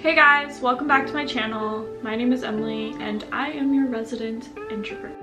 Hey guys, welcome back to my channel. My name is Emily and I am your resident introvert.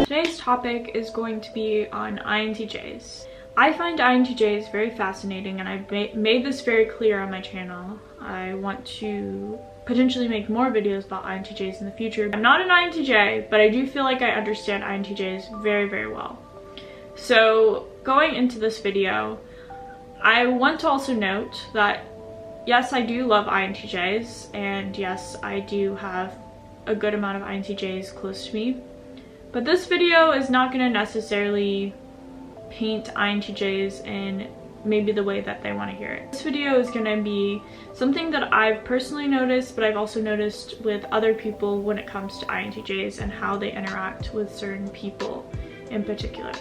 Today's topic is going to be on INTJs. I find INTJs very fascinating and I've made this very clear on my channel. I want to potentially make more videos about INTJs in the future. I'm not an INTJ, but I do feel like I understand INTJs very, very well. So going into this video, I want to also note that yes, I do love INTJs, and yes, I do have a good amount of INTJs close to me. But this video is not going to necessarily paint INTJs in maybe the way that they want to hear it. This video is going to be something that I've personally noticed, but I've also noticed with other people when it comes to INTJs and how they interact with certain people in particular.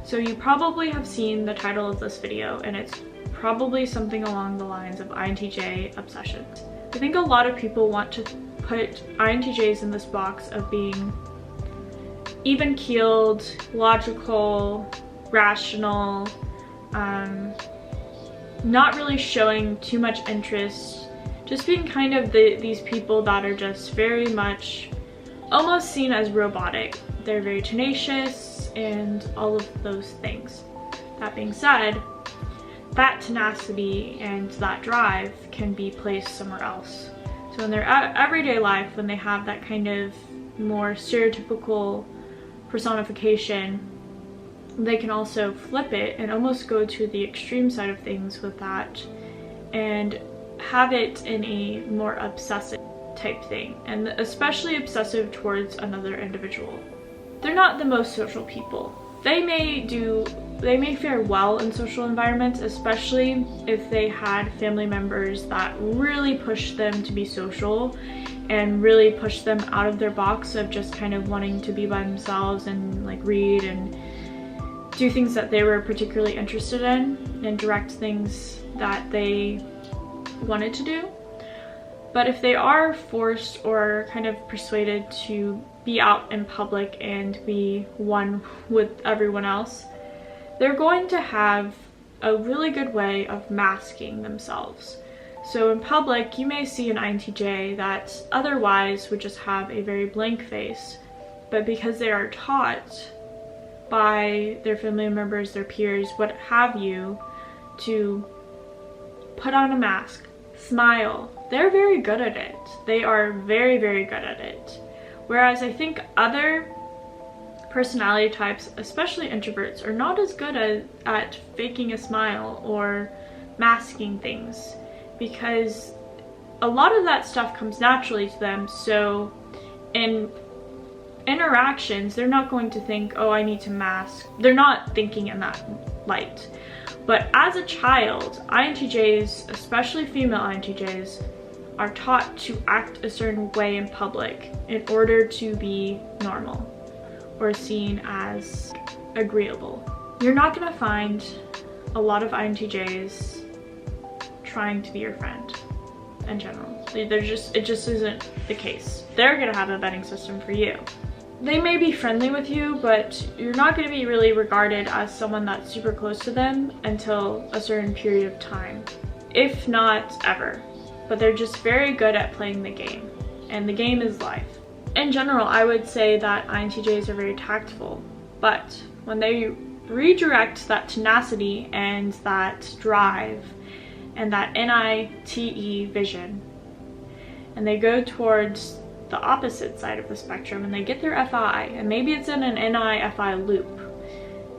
So you probably have seen the title of this video, and it's probably something along the lines of INTJ obsession. I think a lot of people want to put INTJs in this box of being even-keeled, logical, rational, not really showing too much interest, just being kind of these people that are just very much almost seen as robotic. They're very tenacious and all of those things. That being said, that tenacity and that drive can be placed somewhere else. So in their everyday life, when they have that kind of more stereotypical personification, they can also flip it and almost go to the extreme side of things with that and have it in a more obsessive type thing, and especially obsessive towards another individual. They're not the most social people. They may fare well in social environments, especially if they had family members that really pushed them to be social and really pushed them out of their box of just kind of wanting to be by themselves and like read and do things that they were particularly interested in and direct things that they wanted to do. But if they are forced or kind of persuaded to be out in public and be one with everyone else, they're going to have a really good way of masking themselves. So in public, you may see an INTJ that otherwise would just have a very blank face, but because they are taught by their family members, their peers, what have you, to put on a mask, smile, they're very good at it. They are very, very good at it. Whereas I think other personality types, especially introverts, are not as good at faking a smile or masking things, because a lot of that stuff comes naturally to them. So in interactions, they're not going to think, oh, I need to mask. They're not thinking in that light. But as a child, INTJs, especially female INTJs, are taught to act a certain way in public in order to be normal or seen as agreeable. You're not going to find a lot of INTJs trying to be your friend in general. It just isn't the case. They're going to have a vetting system for you. They may be friendly with you, but you're not going to be really regarded as someone that's super close to them until a certain period of time, if not ever. But they're just very good at playing the game, and the game is life. In general, I would say that INTJs are very tactful, but when they redirect that tenacity and that drive and that NITE vision, and they go towards the opposite side of the spectrum and they get their FI, and maybe it's in an NI-FI loop.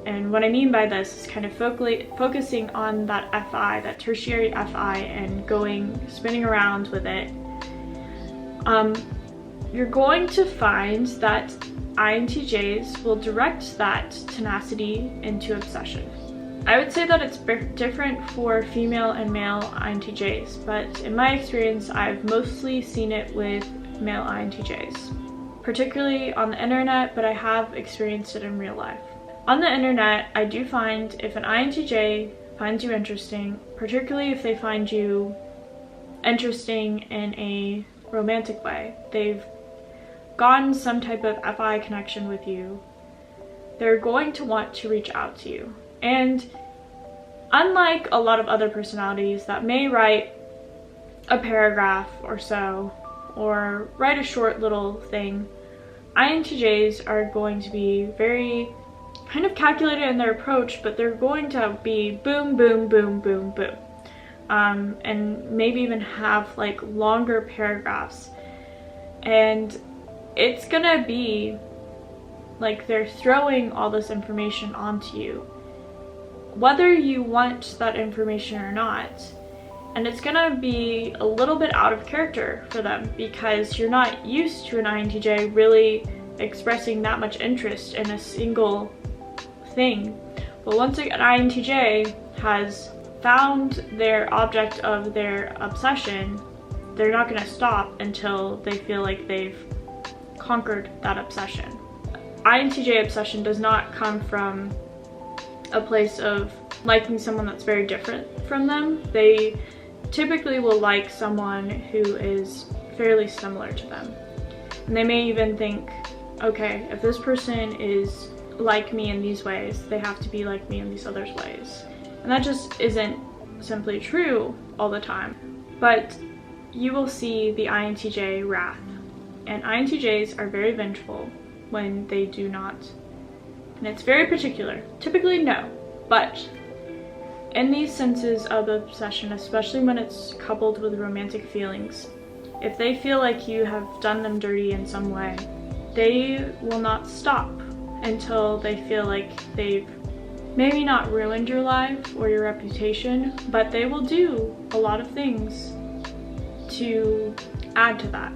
And what I mean by this is kind of focusing on that FI, that tertiary FI, and spinning around with it. You're going to find that INTJs will direct that tenacity into obsession. I would say that it's different for female and male INTJs, but in my experience, I've mostly seen it with male INTJs, particularly on the internet, but I have experienced it in real life. On the internet, I do find if an INTJ finds you interesting, particularly if they find you interesting in a romantic way. They've gotten some type of FI connection with you. They're going to want to reach out to you. And unlike a lot of other personalities that may write a paragraph or so, or write a short little thing, INTJs are going to be very kind of calculated in their approach, but they're going to be boom, boom, boom, boom, boom. And maybe even have like longer paragraphs. And it's gonna be like they're throwing all this information onto you, whether you want that information or not. And it's gonna be a little bit out of character for them because you're not used to an INTJ really expressing that much interest in a single thing. But once an INTJ has found their object of their obsession, they're not gonna stop until they feel like they've conquered that obsession. INTJ obsession does not come from a place of liking someone that's very different from them. They typically will like someone who is fairly similar to them. And they may even think, okay, if this person is like me in these ways, they have to be like me in these other ways. And that just isn't simply true all the time. But you will see the INTJ wrath. And INTJs are very vengeful when they do not. And it's very particular. Typically no, but in these senses of obsession, especially when it's coupled with romantic feelings, if they feel like you have done them dirty in some way, they will not stop until they feel like they've maybe not ruined your life or your reputation, but they will do a lot of things to add to that.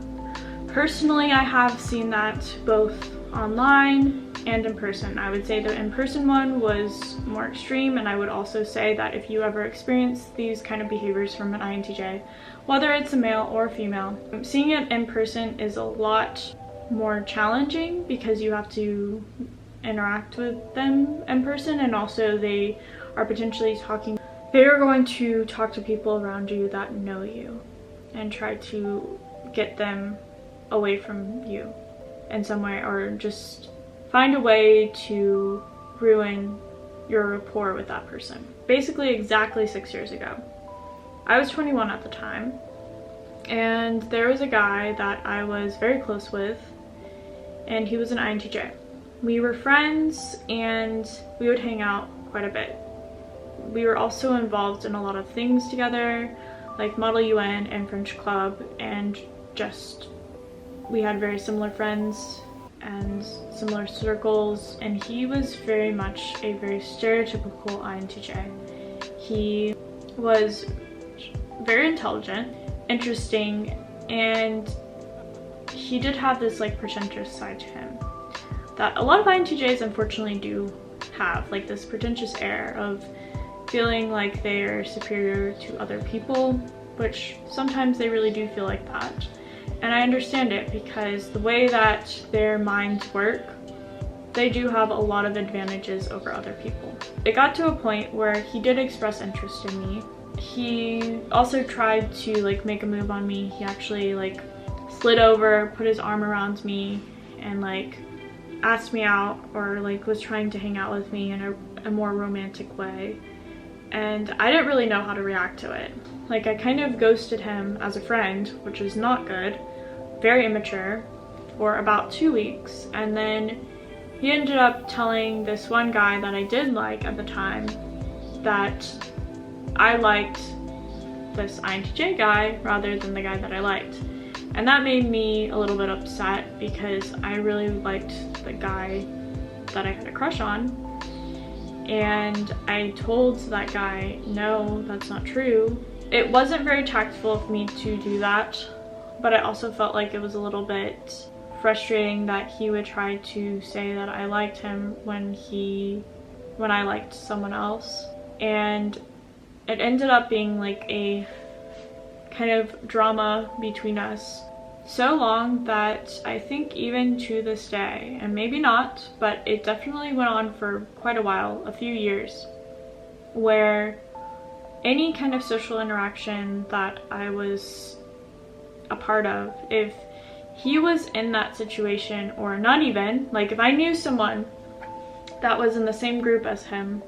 Personally, I have seen that both online and in person. I would say the in-person one was more extreme, and I would also say that if you ever experience these kind of behaviors from an INTJ, whether it's a male or a female, seeing it in person is a lot more challenging because you have to interact with them in person, and also they are going to talk to people around you that know you and try to get them away from you in some way, or just find a way to ruin your rapport with that person. Basically exactly 6 years ago. I was 21 at the time, and there was a guy that I was very close with, and he was an INTJ. We were friends and we would hang out quite a bit. We were also involved in a lot of things together, like Model UN and French Club, and just we had very similar friends and similar circles, and he was very much a very stereotypical INTJ. He was very intelligent, interesting, and he did have this like pretentious side to him that a lot of INTJs unfortunately do have, like this pretentious air of feeling like they're superior to other people, which sometimes they really do feel like that. And I understand it because the way that their minds work, they do have a lot of advantages over other people. It got to a point where he did express interest in me. He also tried to like make a move on me. He actually like slid over, put his arm around me, and like asked me out, or like was trying to hang out with me in a more romantic way. And I didn't really know how to react to it. Like I kind of ghosted him as a friend, which is not good, very immature, for about 2 weeks. And then he ended up telling this one guy that I did like at the time that I liked this INTJ guy rather than the guy that I liked. And that made me a little bit upset because I really liked the guy that I had a crush on. And I told that guy, no, that's not true. It wasn't very tactful of me to do that, but I also felt like it was a little bit frustrating that he would try to say that I liked him when I liked someone else. And it ended up being like a kind of drama between us, so long that I think even to this day, and maybe not, but it definitely went on for quite a while, a few years, where any kind of social interaction that I was a part of, if he was in that situation, or not even, like if I knew someone that was in the same group as him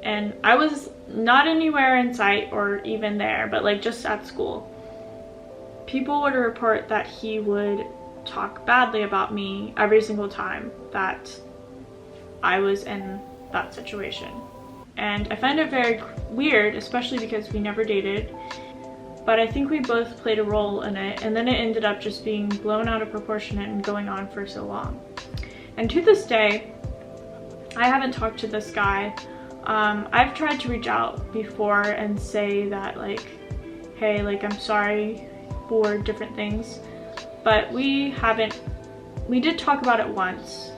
and I was not anywhere in sight or even there, but like just at school, people would report that he would talk badly about me every single time that I was in that situation. And I find it very weird, especially because we never dated, but I think we both played a role in it, and then it ended up just being blown out of proportion and going on for so long. And to this day, I haven't talked to this guy. I've tried to reach out before and say that, like, hey, like, I'm sorry for different things, but we did talk about it once,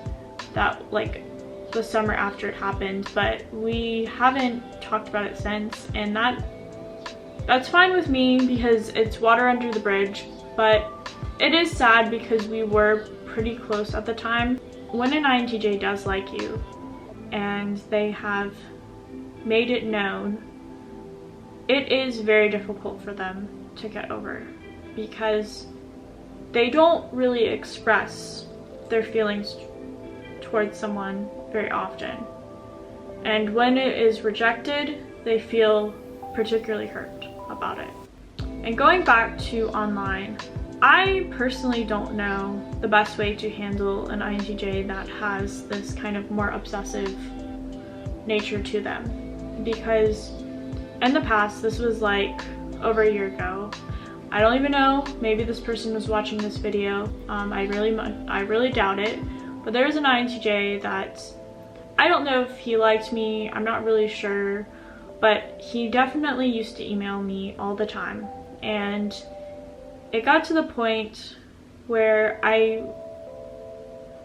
that like the summer after it happened, but we haven't talked about it since, and that's fine with me because it's water under the bridge. But it is sad because we were pretty close at the time. When an INTJ does like you and they have made it known, it is very difficult for them to get over, because they don't really express their feelings towards someone very often. And when it is rejected, they feel particularly hurt about it. And going back to online, I personally don't know the best way to handle an INTJ that has this kind of more obsessive nature to them, because in the past, this was like over a year ago, I don't even know, maybe this person was watching this video, I really doubt it, but there was an INTJ that, I don't know if he liked me, I'm not really sure, but he definitely used to email me all the time. And it got to the point where I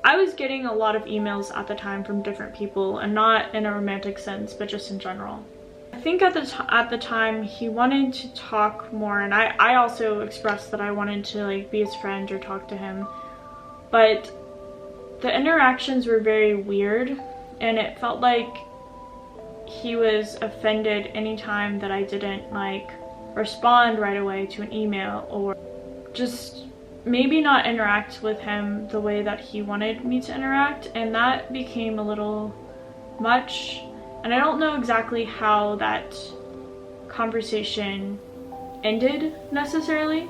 was getting a lot of emails at the time from different people, and not in a romantic sense, but just in general. I think at the time he wanted to talk more, and I also expressed that I wanted to like be his friend or talk to him, but the interactions were very weird, and it felt like he was offended anytime that I didn't like respond right away to an email, or just maybe not interact with him the way that he wanted me to interact, and that became a little much. And I don't know exactly how that conversation ended necessarily,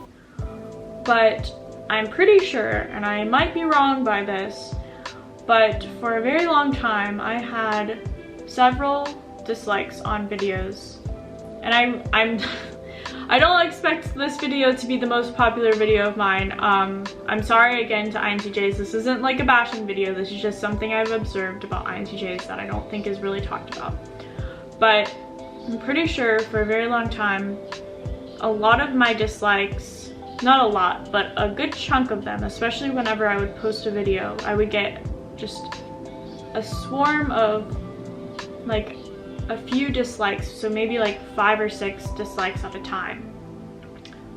but I'm pretty sure, and I might be wrong by this, but for a very long time I had several dislikes on videos, and I don't expect this video to be the most popular video of mine. I'm sorry again to INTJs, this isn't like a bashing video, this is just something I've observed about INTJs that I don't think is really talked about. But I'm pretty sure for a very long time, a lot of my dislikes, not a lot, but a good chunk of them, especially whenever I would post a video, I would get just a swarm of like a few dislikes, so maybe like 5 or 6 dislikes at a time.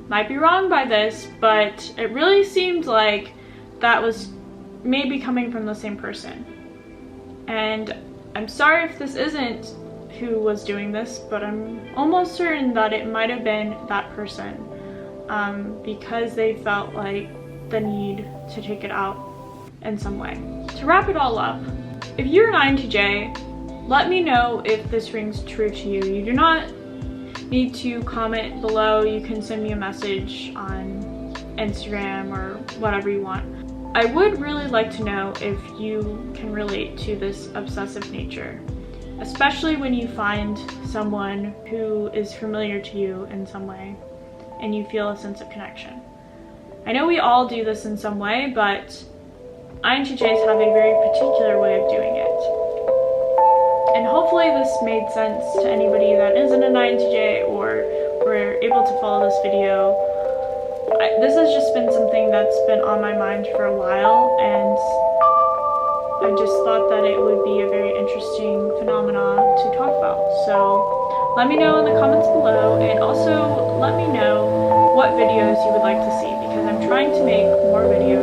Might be wrong by this, but it really seemed like that was maybe coming from the same person. And I'm sorry if this isn't who was doing this, but I'm almost certain that it might have been that person, because they felt like the need to take it out in some way. To wrap it all up, if you're an INTJ, let me know if this rings true to you. You do not need to comment below. You can send me a message on Instagram or whatever you want. I would really like to know if you can relate to this obsessive nature, especially when you find someone who is familiar to you in some way and you feel a sense of connection. I know we all do this in some way, but INTJs have a very particular way of doing it. And hopefully this made sense to anybody that isn't an INTJ or were able to follow this video. This has just been something that's been on my mind for a while, and I just thought that it would be a very interesting phenomenon to talk about. So let me know in the comments below, and also let me know what videos you would like to see, because I'm trying to make more videos